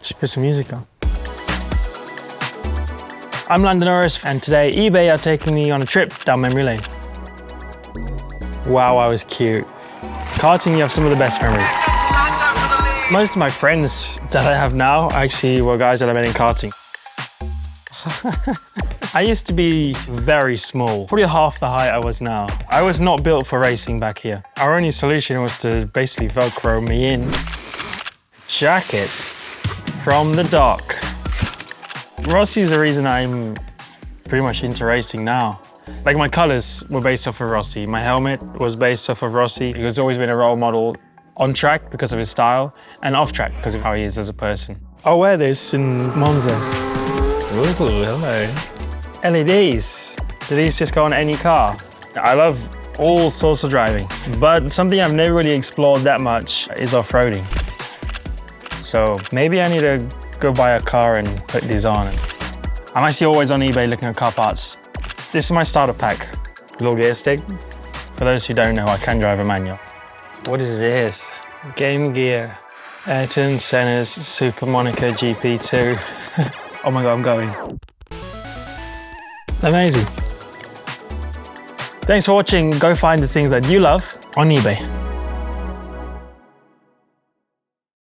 Should put some music on. I'm Landon Norris, and today eBay are taking me on a trip down memory lane. Wow, I was cute. Karting, you have some of the best memories. Most of my friends that I have now actually were guys that I met in karting. I used to be very small, probably half the height I was now. I was not built for racing back here. Our only solution was to basically Velcro me in. Jacket from the dock. Rossy is the reason I'm pretty much into racing now. Like, my colors were based off of Rossy. My helmet was based off of Rossy. He has always been a role model on track because of his style, and off track because of how he is as a person. I'll wear this in Monza. Ooh, hello. LEDs. Do these just go on any car? I love all sorts of driving, but something I've never really explored that much is off-roading. So maybe I need to go buy a car and put these on. I'm actually always on eBay looking at car parts. This is my starter pack. Little gear stick. For those who don't know, I can drive a manual. What is this? Game Gear. Ayrton Senna's Super Monaco GP2. Oh my God, I'm going. Amazing. Thanks for watching. Go find the things that you love on eBay.